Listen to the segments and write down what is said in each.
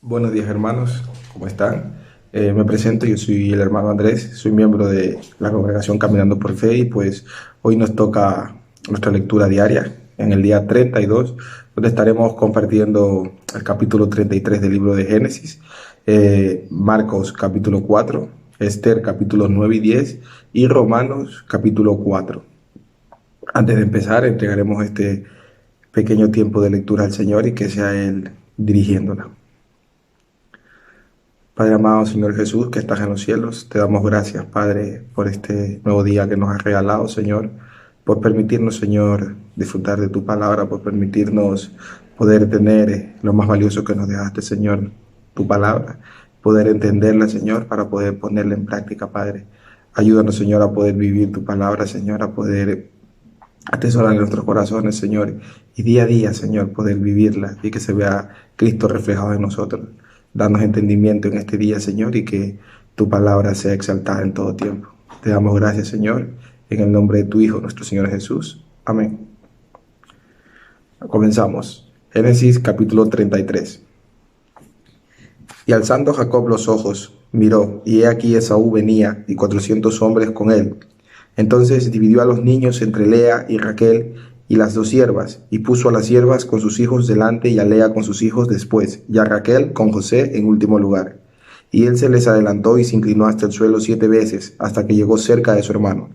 Buenos días hermanos, ¿cómo están? Me presento, yo soy el hermano Andrés, soy miembro de la congregación Caminando por Fe y pues hoy nos toca nuestra lectura diaria en el día 32, donde estaremos compartiendo el capítulo 33 del libro de Génesis, Marcos capítulo 4, Esther capítulos 9 y 10 y Romanos capítulo 4. Antes de empezar, entregaremos este pequeño tiempo de lectura al Señor y que sea Él dirigiéndola. Padre amado, Señor Jesús, que estás en los cielos, te damos gracias, Padre, por este nuevo día que nos has regalado, Señor, por permitirnos, Señor, disfrutar de tu palabra, por permitirnos poder tener lo más valioso que nos dejaste, Señor, tu palabra, poder entenderla, Señor, para poder ponerla en práctica, Padre. Ayúdanos, Señor, a poder vivir tu palabra, Señor, a poder atesorar en nuestros corazones, Señor, y día a día, Señor, poder vivirla y que se vea Cristo reflejado en nosotros. Danos entendimiento en este día, Señor, y que tu palabra sea exaltada en todo tiempo. Te damos gracias, Señor, en el nombre de tu Hijo, nuestro Señor Jesús. Amén. Comenzamos. Génesis capítulo 33. Y alzando Jacob los ojos, miró, y he aquí Esaú venía, y 400 hombres con él. Entonces dividió a los niños entre Lea y Raquel, y las dos siervas, y puso a las siervas con sus hijos delante y a Lea con sus hijos después, y a Raquel con José en último lugar. Y él se les adelantó y se inclinó hasta el suelo 7 veces, hasta que llegó cerca de su hermano.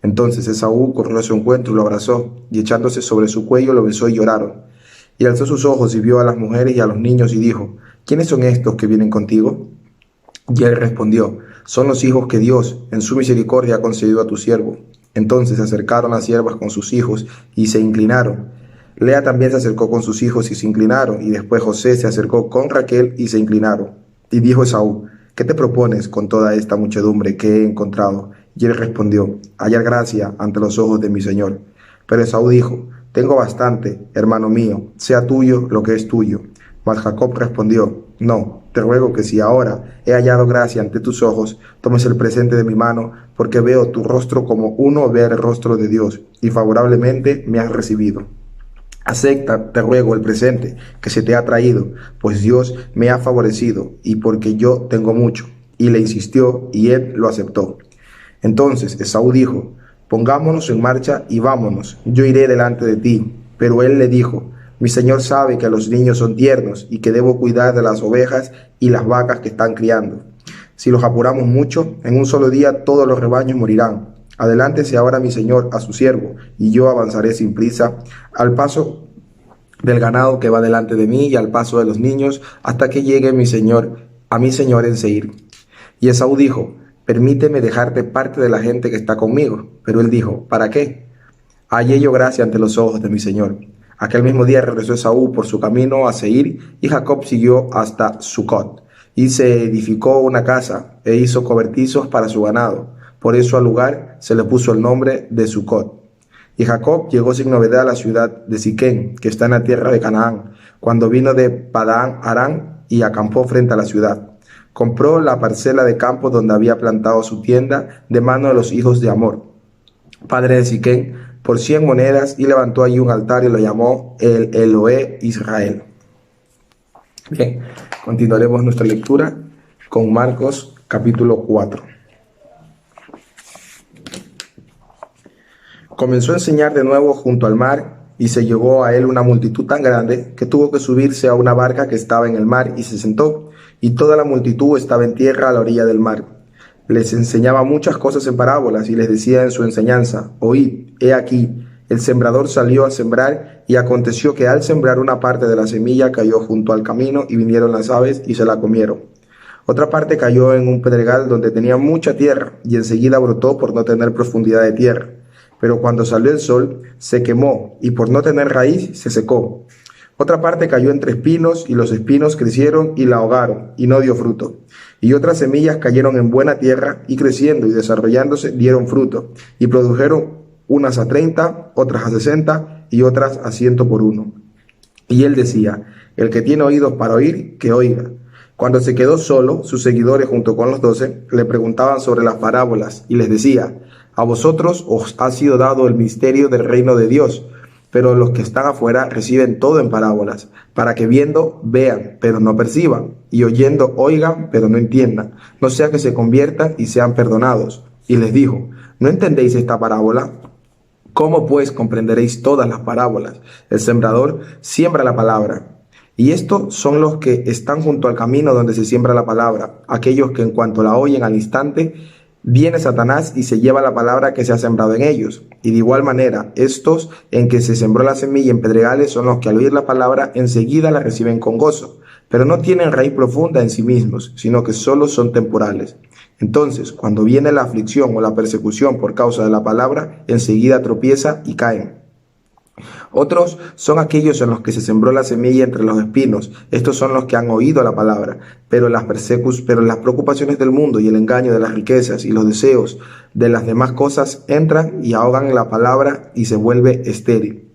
Entonces Esaú corrió a su encuentro y lo abrazó, y echándose sobre su cuello lo besó y lloraron. Y alzó sus ojos y vio a las mujeres y a los niños y dijo, ¿quiénes son estos que vienen contigo? Y él respondió, son los hijos que Dios en su misericordia ha concedido a tu siervo. Entonces se acercaron las siervas con sus hijos y se inclinaron. Lea también se acercó con sus hijos y se inclinaron, y después José se acercó con Raquel y se inclinaron. Y dijo Esaú, ¿qué te propones con toda esta muchedumbre que he encontrado? Y él respondió, hallar gracia ante los ojos de mi señor. Pero Esaú dijo, tengo bastante, hermano mío, sea tuyo lo que es tuyo. Mas Jacob respondió, no, te ruego que si ahora he hallado gracia ante tus ojos, tomes el presente de mi mano, porque veo tu rostro como uno ve el rostro de Dios, y favorablemente me has recibido. Acepta, te ruego, el presente que se te ha traído, pues Dios me ha favorecido, y porque yo tengo mucho. Y le insistió, y él lo aceptó. Entonces Esaú dijo, pongámonos en marcha y vámonos, yo iré delante de ti. Pero él le dijo, mi señor sabe que los niños son tiernos y que debo cuidar de las ovejas y las vacas que están criando. Si los apuramos mucho, en un solo día todos los rebaños morirán. Adelántese ahora mi señor a su siervo, y yo avanzaré sin prisa al paso del ganado que va delante de mí y al paso de los niños, hasta que llegue mi señor en Seir. Y Esaú dijo, permíteme dejarte parte de la gente que está conmigo. Pero él dijo, ¿para qué? Hallé yo gracia ante los ojos de mi señor. Aquel mismo día regresó Esaú por su camino a Seir, y Jacob siguió hasta Sucot, y se edificó una casa, e hizo cobertizos para su ganado. Por eso al lugar se le puso el nombre de Sucot. Y Jacob llegó sin novedad a la ciudad de Siquén, que está en la tierra de Canaán, cuando vino de Padán Aram y acampó frente a la ciudad. Compró la parcela de campo donde había plantado su tienda de mano de los hijos de Amor, padre de Siquén, por 100 monedas, y levantó allí un altar y lo llamó el Elohe Israel. Bien, continuaremos nuestra lectura con Marcos capítulo 4. Comenzó a enseñar de nuevo junto al mar, y se llegó a él una multitud tan grande que tuvo que subirse a una barca que estaba en el mar y se sentó, y toda la multitud estaba en tierra a la orilla del mar. Les enseñaba muchas cosas en parábolas y les decía en su enseñanza, oíd, he aquí, el sembrador salió a sembrar, y aconteció que al sembrar una parte de la semilla cayó junto al camino, y vinieron las aves y se la comieron. Otra parte cayó en un pedregal donde tenía mucha tierra, y enseguida brotó por no tener profundidad de tierra. Pero cuando salió el sol, se quemó, y por no tener raíz, se secó. Otra parte cayó entre espinos, y los espinos crecieron y la ahogaron, y no dio fruto. Y otras semillas cayeron en buena tierra, y creciendo y desarrollándose dieron fruto, y produjeron unas a 30, otras a 60, y otras a 100 por uno. Y él decía, el que tiene oídos para oír, que oiga. Cuando se quedó solo, sus seguidores junto con los 12 le preguntaban sobre las parábolas, y les decía, A vosotros os ha sido dado el misterio del reino de Dios, pero los que están afuera reciben todo en parábolas, para que viendo vean, pero no perciban, y oyendo oigan, pero no entiendan, no sea que se conviertan y sean perdonados. Y les dijo: ¿no entendéis esta parábola? ¿Cómo pues comprenderéis todas las parábolas? El sembrador siembra la palabra. Y estos son los que están junto al camino donde se siembra la palabra, aquellos que en cuanto la oyen al instante, viene Satanás y se lleva la palabra que se ha sembrado en ellos. Y de igual manera, estos en que se sembró la semilla en pedregales son los que al oír la palabra enseguida la reciben con gozo, pero no tienen raíz profunda en sí mismos, sino que solo son temporales. Entonces, cuando viene la aflicción o la persecución por causa de la palabra, enseguida tropieza y caen. Otros son aquellos en los que se sembró la semilla entre los espinos. Estos son los que han oído la palabra, pero las preocupaciones del mundo y el engaño de las riquezas y los deseos de las demás cosas entran y ahogan la palabra y se vuelve estéril.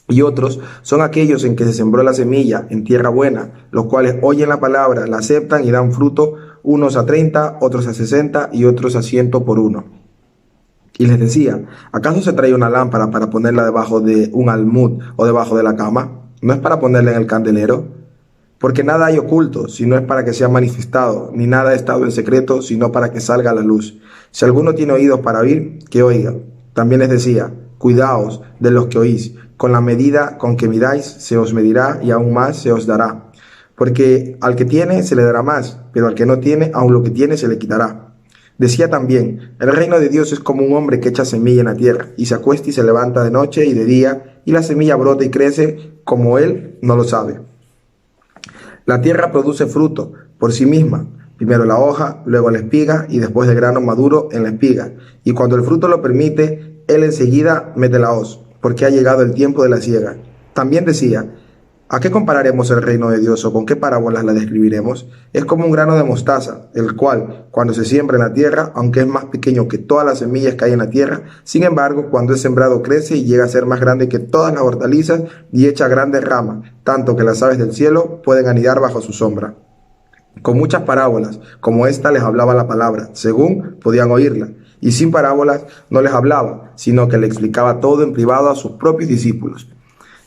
Y otros son aquellos en que se sembró la semilla en tierra buena, los cuales oyen la palabra, la aceptan y dan fruto, unos a 30, otros a 60 y otros a 100 por uno. Y les decía: ¿acaso se trae una lámpara para ponerla debajo de un almud o debajo de la cama? ¿No es para ponerla en el candelero? Porque nada hay oculto, sino es para que sea manifestado, ni nada ha estado en secreto, sino para que salga a la luz. Si alguno tiene oídos para oír, que oiga. También les decía: cuidaos de los que oís, con la medida con que midáis se os medirá y aún más se os dará. Porque al que tiene se le dará más, pero al que no tiene, aun lo que tiene se le quitará. Decía también: el reino de Dios es como un hombre que echa semilla en la tierra, y se acuesta y se levanta de noche y de día, y la semilla brota y crece, como él no lo sabe. La tierra produce fruto por sí misma, primero la hoja, luego la espiga, y después el grano maduro en la espiga. Y cuando el fruto lo permite, él enseguida mete la hoz, porque ha llegado el tiempo de la siega. También decía: ¿a qué compararemos el reino de Dios o con qué parábolas la describiremos? Es como un grano de mostaza, el cual, cuando se siembra en la tierra, aunque es más pequeño que todas las semillas que hay en la tierra, sin embargo, cuando es sembrado crece y llega a ser más grande que todas las hortalizas y echa grandes ramas, tanto que las aves del cielo pueden anidar bajo su sombra. Con muchas parábolas, como esta, les hablaba la palabra, según podían oírla, y sin parábolas no les hablaba, sino que le explicaba todo en privado a sus propios discípulos.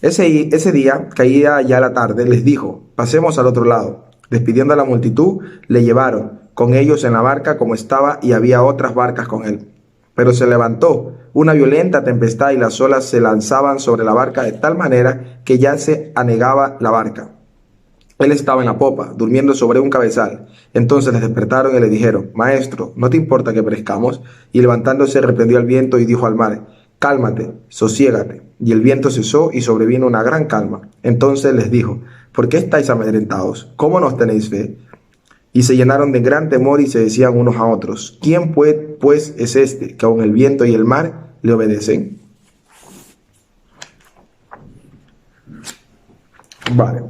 Ese día, caía ya la tarde, les dijo: pasemos al otro lado. Despidiendo a la multitud, le llevaron con ellos en la barca como estaba, y había otras barcas con él. Pero se levantó una violenta tempestad y las olas se lanzaban sobre la barca de tal manera que ya se anegaba la barca. Él estaba en la popa, durmiendo sobre un cabezal. Entonces les despertaron y le dijeron: Maestro, ¿no te importa que perezcamos? Y levantándose reprendió al viento y dijo al mar: Cálmate, sosiégate. Y el viento cesó y sobrevino una gran calma. Entonces les dijo: ¿por qué estáis amedrentados? ¿Cómo no tenéis fe? Y se llenaron de gran temor y se decían unos a otros: ¿quién pues es este que aun el viento y el mar le obedecen? Vale.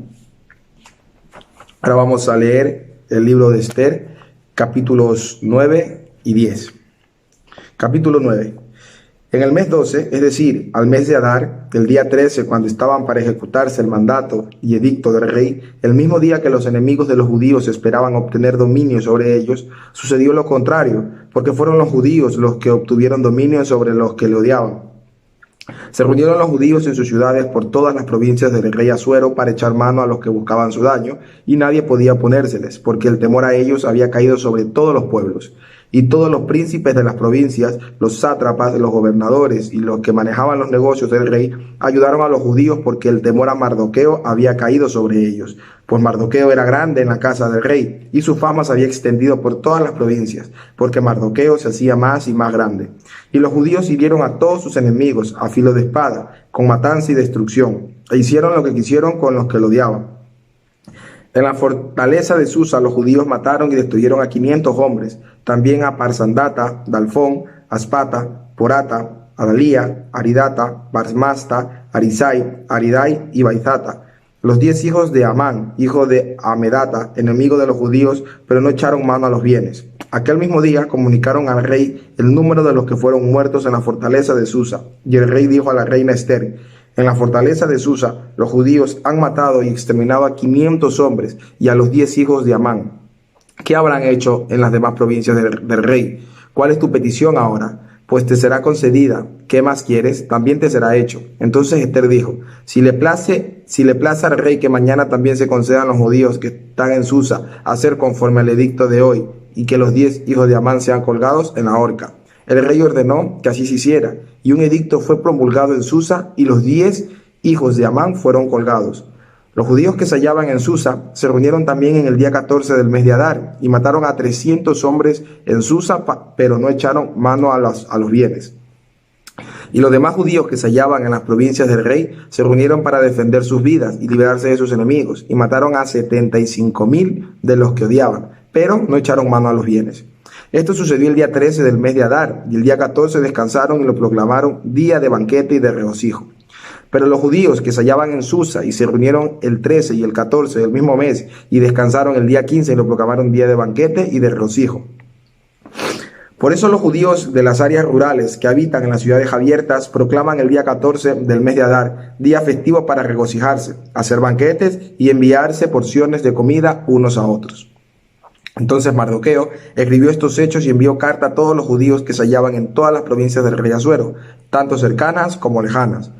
Ahora vamos a leer el libro de Esther, capítulos 9 y 10. Capítulo 9. En el mes 12, es decir, al mes de Adar, el día 13, cuando estaban para ejecutarse el mandato y edicto del rey, el mismo día que los enemigos de los judíos esperaban obtener dominio sobre ellos, sucedió lo contrario, porque fueron los judíos los que obtuvieron dominio sobre los que le odiaban. Se reunieron los judíos en sus ciudades por todas las provincias del rey Asuero para echar mano a los que buscaban su daño, y nadie podía oponérseles, porque el temor a ellos había caído sobre todos los pueblos. Y todos los príncipes de las provincias, los sátrapas, los gobernadores y los que manejaban los negocios del rey, ayudaron a los judíos porque el temor a Mardoqueo había caído sobre ellos. Pues Mardoqueo era grande en la casa del rey, y su fama se había extendido por todas las provincias, porque Mardoqueo se hacía más y más grande. Y los judíos hirieron a todos sus enemigos a filo de espada, con matanza y destrucción, e hicieron lo que quisieron con los que lo odiaban. En la fortaleza de Susa los judíos mataron y destruyeron a 500 hombres, también a Parsandata, Dalfón, Aspata, Porata, Adalía, Aridata, Barsmasta, Arisai, Aridai y Baizata, los 10 hijos de Amán, hijo de Amedata, enemigo de los judíos, pero no echaron mano a los bienes. Aquel mismo día comunicaron al rey el número de los que fueron muertos en la fortaleza de Susa, y el rey dijo a la reina Esther: en la fortaleza de Susa, los judíos han matado y exterminado a 500 hombres y a los 10 hijos de Amán. ¿Qué habrán hecho en las demás provincias del rey? ¿Cuál es tu petición ahora? pues te será concedida. ¿Qué más quieres? También te será hecho. Entonces Ester dijo, si le place al rey que mañana también se concedan los judíos que están en Susa hacer conforme al edicto de hoy, y que los 10 hijos de Amán sean colgados en la horca. El rey ordenó que así se hiciera, y un edicto fue promulgado en Susa, y los 10 hijos de Amán fueron colgados. Los judíos que se hallaban en Susa se reunieron también en el día 14 del mes de Adar, y mataron a 300 hombres en Susa, pero no echaron mano a los bienes. Y los demás judíos que se hallaban en las provincias del rey se reunieron para defender sus vidas y librarse de sus enemigos, y mataron a 75,000 de los que odiaban, pero no echaron mano a los bienes. Esto sucedió el día 13 del mes de Adar, y el día 14 descansaron y lo proclamaron día de banquete y de regocijo. Pero los judíos que se hallaban en Susa y se reunieron el 13 y el 14 del mismo mes y descansaron el día 15 y lo proclamaron día de banquete y de regocijo. Por eso los judíos de las áreas rurales que habitan en las ciudades abiertas proclaman el día 14 del mes de Adar día festivo para regocijarse, hacer banquetes y enviarse porciones de comida unos a otros. Entonces Mardoqueo escribió estos hechos y envió carta a todos los judíos que se hallaban en todas las provincias del rey Asuero, tanto cercanas como lejanas,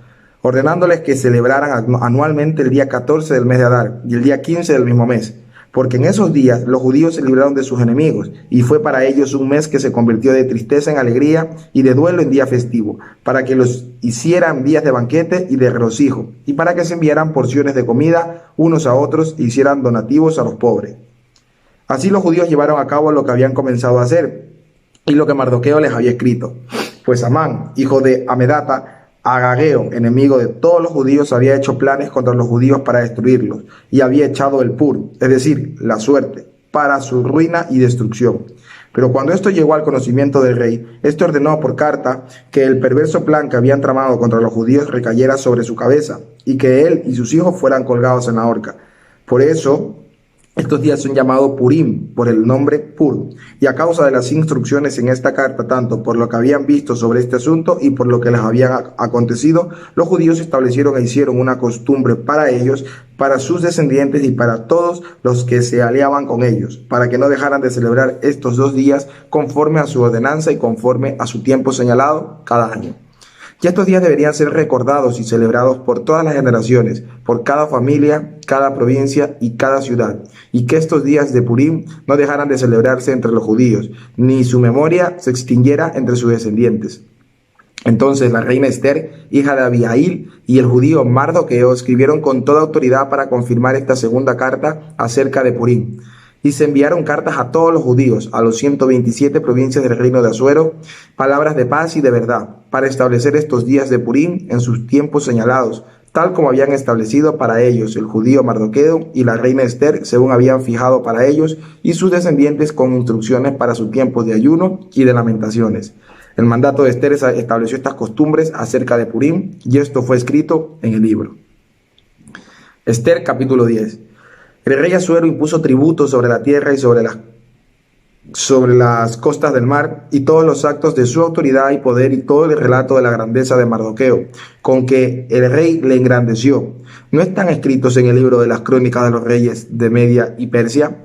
ordenándoles que celebraran anualmente el día 14 del mes de Adar y el día 15 del mismo mes, porque en esos días los judíos se libraron de sus enemigos, y fue para ellos un mes que se convirtió de tristeza en alegría y de duelo en día festivo, para que los hicieran días de banquete y de regocijo, y para que se enviaran porciones de comida unos a otros e hicieran donativos a los pobres. Así los judíos llevaron a cabo lo que habían comenzado a hacer y lo que Mardoqueo les había escrito. Pues Amán, hijo de Amedata, Agageo, enemigo de todos los judíos, había hecho planes contra los judíos para destruirlos y había echado el pur, es decir, la suerte, para su ruina y destrucción. Pero cuando esto llegó al conocimiento del rey, este ordenó por carta que el perverso plan que habían tramado contra los judíos recayera sobre su cabeza y que él y sus hijos fueran colgados en la horca. Por eso estos días son llamados Purim, por el nombre Pur, y a causa de las instrucciones en esta carta, tanto por lo que habían visto sobre este asunto y por lo que les había acontecido, los judíos establecieron e hicieron una costumbre para ellos, para sus descendientes y para todos los que se aliaban con ellos, para que no dejaran de celebrar estos 2 días conforme a su ordenanza y conforme a su tiempo señalado cada año. Y estos días deberían ser recordados y celebrados por todas las generaciones, por cada familia, cada provincia y cada ciudad, y que estos días de Purim no dejaran de celebrarse entre los judíos, ni su memoria se extinguiera entre sus descendientes. Entonces la reina Ester, hija de Abihail, y el judío Mardoqueo escribieron con toda autoridad para confirmar esta segunda carta acerca de Purim. Y se enviaron cartas a todos los judíos, a los 127 provincias del reino de Asuero, palabras de paz y de verdad, para establecer estos días de Purim en sus tiempos señalados, tal como habían establecido para ellos el judío Mardoqueo y la reina Ester, según habían fijado para ellos y sus descendientes con instrucciones para sus tiempos de ayuno y de lamentaciones. El mandato de Ester estableció estas costumbres acerca de Purim, y esto fue escrito en el libro. Ester capítulo 10. El rey Asuero impuso tributos sobre la tierra y sobre las costas del mar, y todos los actos de su autoridad y poder y todo el relato de la grandeza de Mardoqueo, con que el rey le engrandeció. ¿No están escritos en el libro de las crónicas de los reyes de Media y Persia?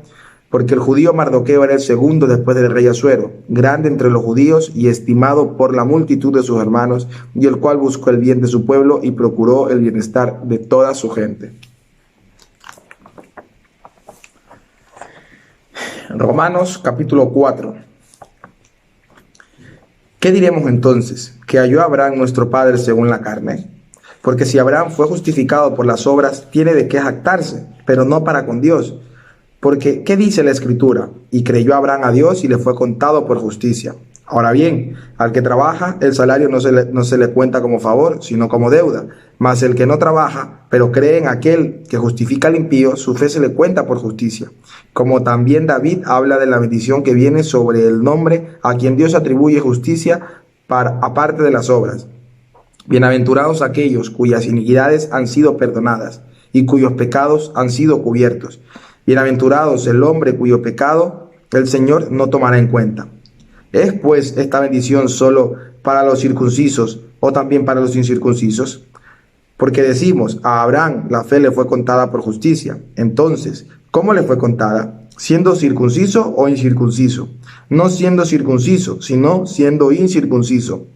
Porque el judío Mardoqueo era el segundo después del rey Asuero, grande entre los judíos y estimado por la multitud de sus hermanos, y el cual buscó el bien de su pueblo y procuró el bienestar de toda su gente. Romanos capítulo 4. ¿Qué diremos entonces? ¿Que halló Abraham nuestro padre según la carne? Porque si Abraham fue justificado por las obras, tiene de qué jactarse, pero no para con Dios. Porque, ¿qué dice la Escritura? Y creyó Abraham a Dios y le fue contado por justicia. Ahora bien, al que trabaja, el salario no se le cuenta como favor, sino como deuda. Mas el que no trabaja, pero cree en aquel que justifica al impío, su fe se le cuenta por justicia. Como también David habla de la bendición que viene sobre el nombre a quien Dios atribuye justicia aparte de las obras. Bienaventurados aquellos cuyas iniquidades han sido perdonadas y cuyos pecados han sido cubiertos. Bienaventurados el hombre cuyo pecado el Señor no tomará en cuenta. ¿Es pues esta bendición solo para los circuncisos o también para los incircuncisos? Porque decimos, a Abraham la fe le fue contada por justicia. Entonces, ¿cómo le fue contada? siendo circunciso o incircunciso, no siendo circunciso, sino siendo incircunciso.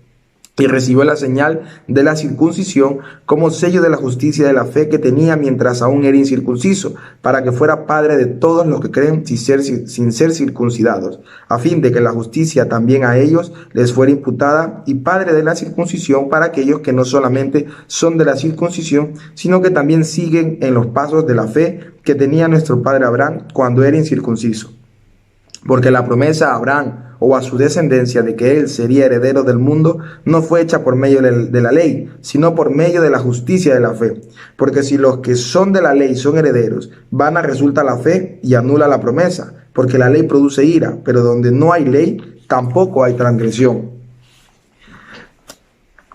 Y recibió la señal de la circuncisión como sello de la justicia de la fe que tenía mientras aún era incircunciso, para que fuera padre de todos los que creen sin ser circuncidados, a fin de que la justicia también a ellos les fuera imputada, y padre de la circuncisión para aquellos que no solamente son de la circuncisión, sino que también siguen en los pasos de la fe que tenía nuestro padre Abraham cuando era incircunciso. Porque la promesa a Abraham o a su descendencia de que él sería heredero del mundo no fue hecha por medio de la ley, sino por medio de la justicia de la fe. Porque si los que son de la ley son herederos, vana resulta la fe y anula la promesa, porque la ley produce ira, pero donde no hay ley, tampoco hay transgresión.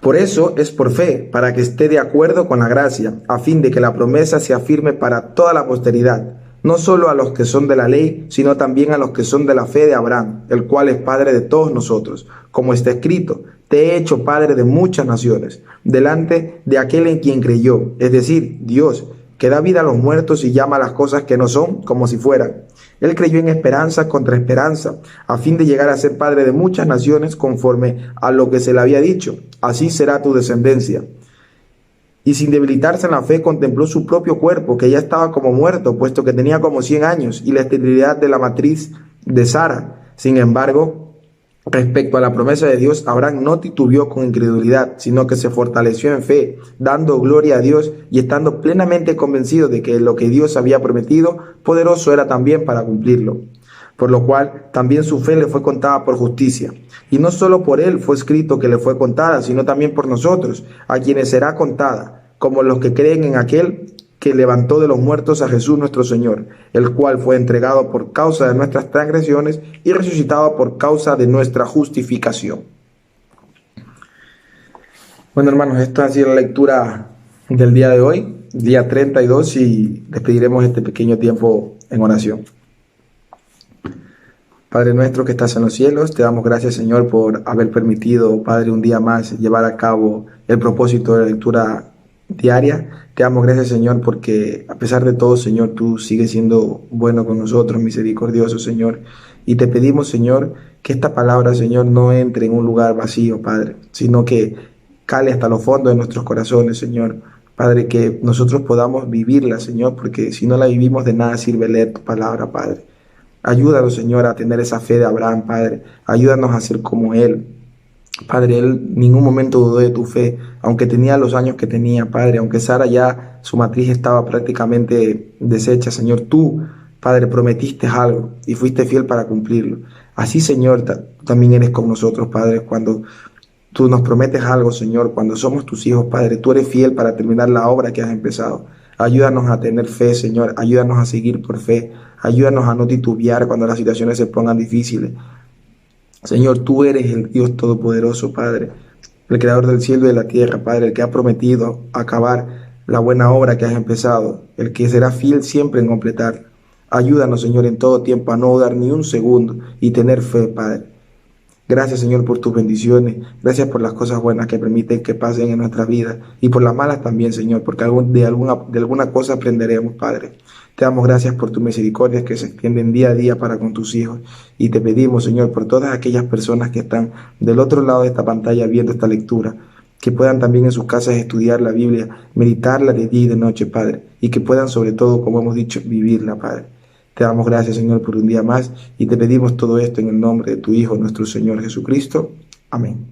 Por eso es por fe, para que esté de acuerdo con la gracia, a fin de que la promesa se afirme para toda la posteridad, no solo a los que son de la ley, sino también a los que son de la fe de Abraham, el cual es padre de todos nosotros, como está escrito: te he hecho padre de muchas naciones, delante de aquel en quien creyó, es decir, Dios, que da vida a los muertos y llama a las cosas que no son como si fueran. Él creyó en esperanza contra esperanza, a fin de llegar a ser padre de muchas naciones conforme a lo que se le había dicho: así será tu descendencia. Y sin debilitarse en la fe, contempló su propio cuerpo, que ya estaba como muerto, puesto que tenía como 100 años, y la esterilidad de la matriz de Sara. Sin embargo, respecto a la promesa de Dios, Abraham no titubeó con incredulidad, sino que se fortaleció en fe, dando gloria a Dios y estando plenamente convencido de que lo que Dios había prometido, poderoso era también para cumplirlo. Por lo cual también su fe le fue contada por justicia. Y no solo por él fue escrito que le fue contada, sino también por nosotros, a quienes será contada, como los que creen en aquel que levantó de los muertos a Jesús nuestro Señor, el cual fue entregado por causa de nuestras transgresiones y resucitado por causa de nuestra justificación. Bueno, hermanos, esta ha sido la lectura del día de hoy, día 32, y despediremos este pequeño tiempo en oración. Padre nuestro que estás en los cielos, te damos gracias, Señor, por haber permitido, Padre, un día más llevar a cabo el propósito de la lectura diaria. Te damos gracias, Señor, porque a pesar de todo, Señor, tú sigues siendo bueno con nosotros, misericordioso, Señor. Y te pedimos, Señor, que esta palabra, Señor, no entre en un lugar vacío, Padre, sino que cale hasta los fondos de nuestros corazones, Señor. Padre, que nosotros podamos vivirla, Señor, porque si no la vivimos, de nada sirve leer tu palabra, Padre. Ayúdanos, Señor, a tener esa fe de Abraham, Padre. Ayúdanos a ser como él. Padre, él en ningún momento dudó de tu fe, aunque tenía los años que tenía, Padre. Aunque Sara ya, su matriz estaba prácticamente deshecha, Señor, tú, Padre, prometiste algo y fuiste fiel para cumplirlo. Así, Señor, también eres con nosotros, Padre. Cuando tú nos prometes algo, Señor, cuando somos tus hijos, Padre, tú eres fiel para terminar la obra que has empezado. Ayúdanos a tener fe, Señor. Ayúdanos a seguir por fe. Ayúdanos a no titubear cuando las situaciones se pongan difíciles. Señor, tú eres el Dios Todopoderoso, Padre, el Creador del cielo y de la tierra, Padre, el que ha prometido acabar la buena obra que has empezado, el que será fiel siempre en completar. Ayúdanos, Señor, en todo tiempo a no dudar ni un segundo y tener fe, Padre. Gracias, Señor, por tus bendiciones. Gracias por las cosas buenas que permiten que pasen en nuestra vida y por las malas también, Señor, porque de alguna cosa aprenderemos, Padre. Te damos gracias por tus misericordias que se extienden día a día para con tus hijos. Y te pedimos, Señor, por todas aquellas personas que están del otro lado de esta pantalla viendo esta lectura, que puedan también en sus casas estudiar la Biblia, meditarla de día y de noche, Padre, y que puedan sobre todo, como hemos dicho, vivirla, Padre. Te damos gracias, Señor, por un día más y te pedimos todo esto en el nombre de tu Hijo, nuestro Señor Jesucristo. Amén.